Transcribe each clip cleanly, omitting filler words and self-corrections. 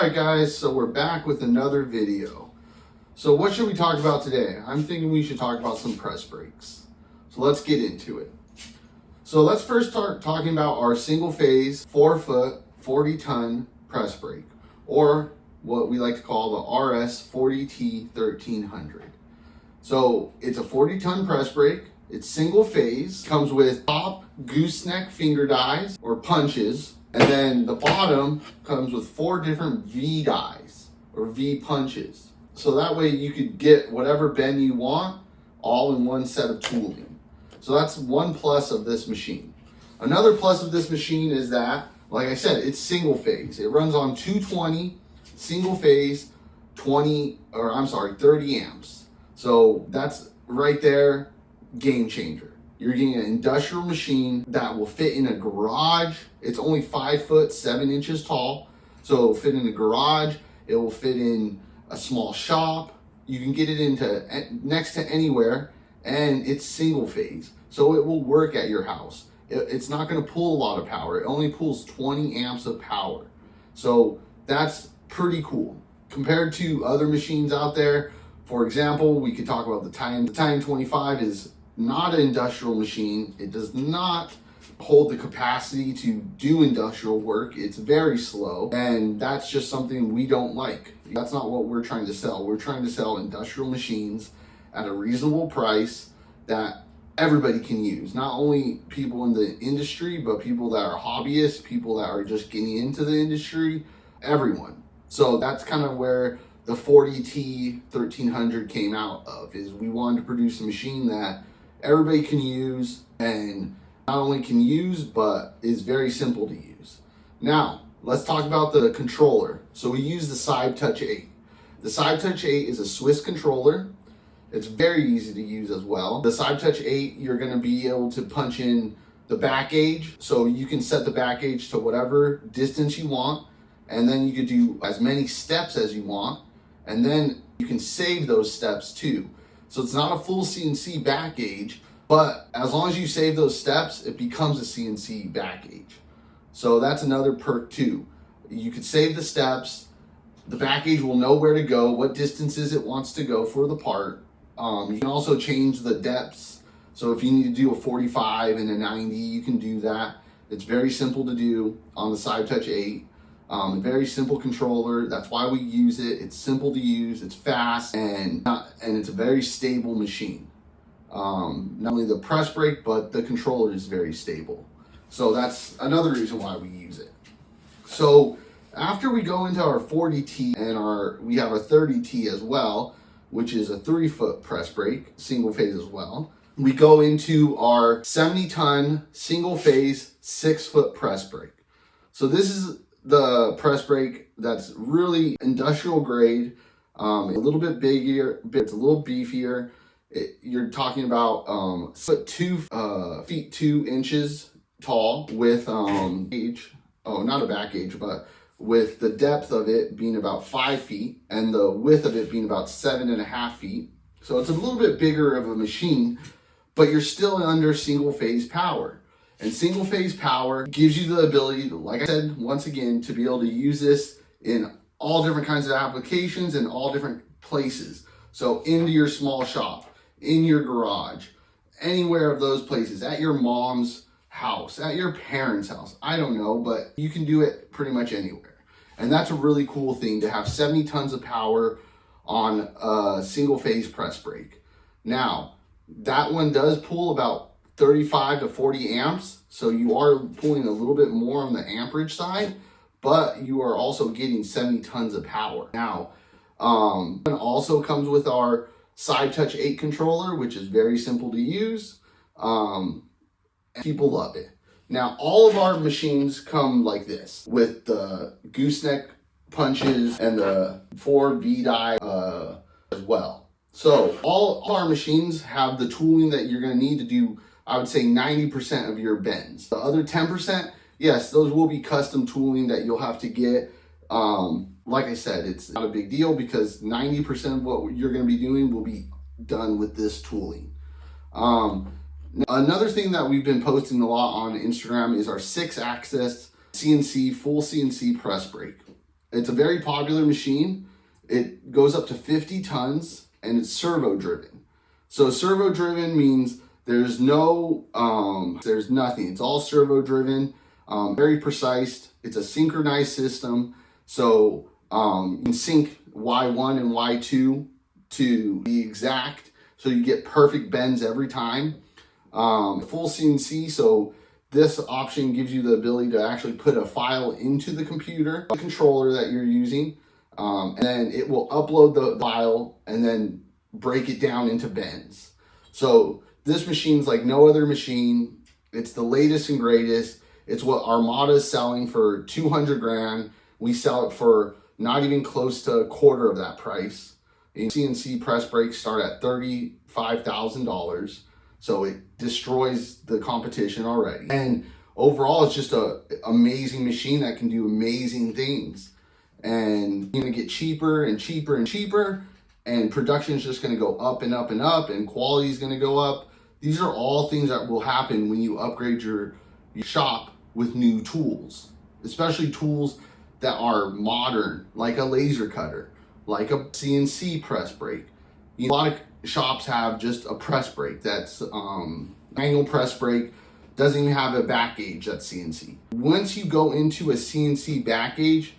Alright guys, so we're back with another video. So what should we talk about today? I'm thinking we should talk about some press brakes. So let's get into it. So let's first start talking about our single phase 4-foot 40-ton press brake, or what we like to call the R&S 40T 1300. So it's a 40-ton press brake. It's single phase, comes with top gooseneck finger dies or punches, and then the bottom comes with 4 different V dies or V punches. So that way you could get whatever bend you want all in one set of tooling. So that's one plus of this machine. Another plus of this machine is that, like I said, it's single phase. It runs on 220 single phase 30 amps. So that's right there, game changer. You're getting an industrial machine that will fit in a garage. It's only 5 foot 7 inches tall. So it'll fit in a garage. It will fit in a small shop. You can get it into next to anywhere, and it's single phase. So it will work at your house. It's not going to pull a lot of power. It only pulls 20 amps of power. So that's pretty cool. Compared to other machines out there, for example, we could talk about the Titan. The Titan 25 is not an industrial machine. It does not hold the capacity to do industrial work. It's very slow, and that's just something we don't like. That's not what we're trying to sell. We're trying to sell industrial machines at a reasonable price that everybody can use. Not only people in the industry, but people that are hobbyists, people that are just getting into the industry, everyone. So that's kind of where the 40T 1300 came out of, is we wanted to produce a machine that everybody can use, and not only can use, but is very simple to use. Now, let's talk about the controller. So we use the SideTouch 8. The SideTouch 8 is a Swiss controller. It's very easy to use as well. The SideTouch 8, you're going to be able to punch in the back gauge. So you can set the back gauge to whatever distance you want, and then you could do as many steps as you want, and then you can save those steps too. So it's not a full CNC back gauge, but as long as you save those steps, it becomes a CNC back gauge. So that's another perk too. You could save the steps. The back gauge will know where to go, what distances it wants to go for the part. You can also change the depths. So if you need to do a 45 and a 90, you can do that. It's very simple to do on the SideTouch 8. A very simple controller. That's why we use it. It's simple to use. It's fast, and it's a very stable machine. Not only the press brake, but the controller is very stable. So that's another reason why we use it. So after we go into our 40T and we have a 30T as well, which is a 3-foot press brake, single phase as well. We go into our 70-ton single phase 6-foot press brake. So this is the press brake that's really industrial grade, a little bit bigger, it's a little beefier. You're talking about 2 feet 2 inches tall with not a back gauge, but with the depth of it being about 5 feet and the width of it being about 7.5 feet. So it's a little bit bigger of a machine, but you're still under single phase power. And single phase power gives you the ability to, like I said, once again, to be able to use this in all different kinds of applications in all different places. So into your small shop, in your garage, anywhere of those places, at your mom's house, at your parents' house, I don't know, but you can do it pretty much anywhere. And that's a really cool thing, to have 70 tons of power on a single phase press brake. Now, that one does pull about 35 to 40 amps, so you are pulling a little bit more on the amperage side, but you are also getting 70 tons of power. Now, it also comes with our SideTouch 8 controller, which is very simple to use. People love it. Now, all of our machines come like this, with the gooseneck punches and the 4 V die as well. So all our machines have the tooling that you're going to need to do, I would say, 90% of your bends. The other 10%, yes, those will be custom tooling that you'll have to get. Like I said, it's not a big deal because 90% of what you're going to be doing will be done with this tooling. Another thing that we've been posting a lot on Instagram is our 6-axis CNC, full CNC press brake. It's a very popular machine. It goes up to 50 tons and it's servo-driven. So servo-driven means there's nothing. It's all servo-driven, very precise. It's a synchronized system. So you can sync Y1 and Y2 to be exact. So you get perfect bends every time. Full CNC, so this option gives you the ability to actually put a file into the computer, the controller that you're using, and then it will upload the file and then break it down into bends. So this machine's like no other machine. It's the latest and greatest. It's what Armada is selling for 200 grand. We sell it for not even close to a quarter of that price. CNC press brakes start at $35,000. So it destroys the competition already. And overall, it's just an amazing machine that can do amazing things. And you're gonna get cheaper and cheaper and cheaper, and production is just gonna go up and up and up, and quality is gonna go up. These are all things that will happen when you upgrade your shop with new tools, especially tools that are modern, like a laser cutter, like a CNC press brake. A lot of shops have just a press brake that's manual press brake, doesn't even have a back gauge that's CNC. Once you go into a CNC back gauge,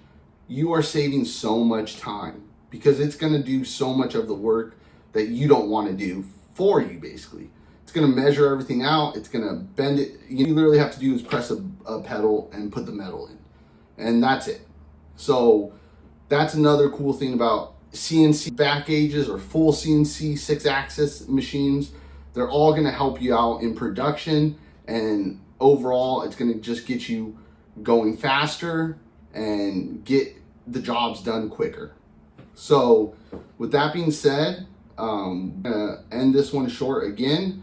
you are saving so much time because it's going to do so much of the work that you don't want to do for you. Basically, it's going to measure everything out, it's going to bend it. You literally have to do is press a pedal and put the metal in, and that's it. So that's another cool thing about CNC back gauges or full CNC 6-axis machines. They're all going to help you out in production, and overall it's going to just get you going faster and get the jobs done quicker. So with that being said, I'm going to end this one short again.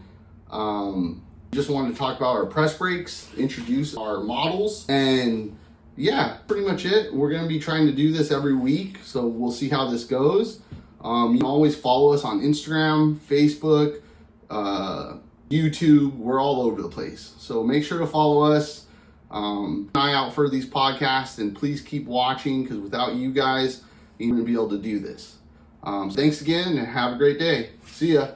Just wanted to talk about our press brakes, introduce our models, and yeah, pretty much it. We're going to be trying to do this every week, so we'll see how this goes. You can always follow us on Instagram, Facebook, YouTube. We're all over the place. So make sure to follow us. Keep an eye out for these podcasts, and please keep watching, because without you guys, we wouldn't be able to do this. Thanks again, and have a great day. See ya.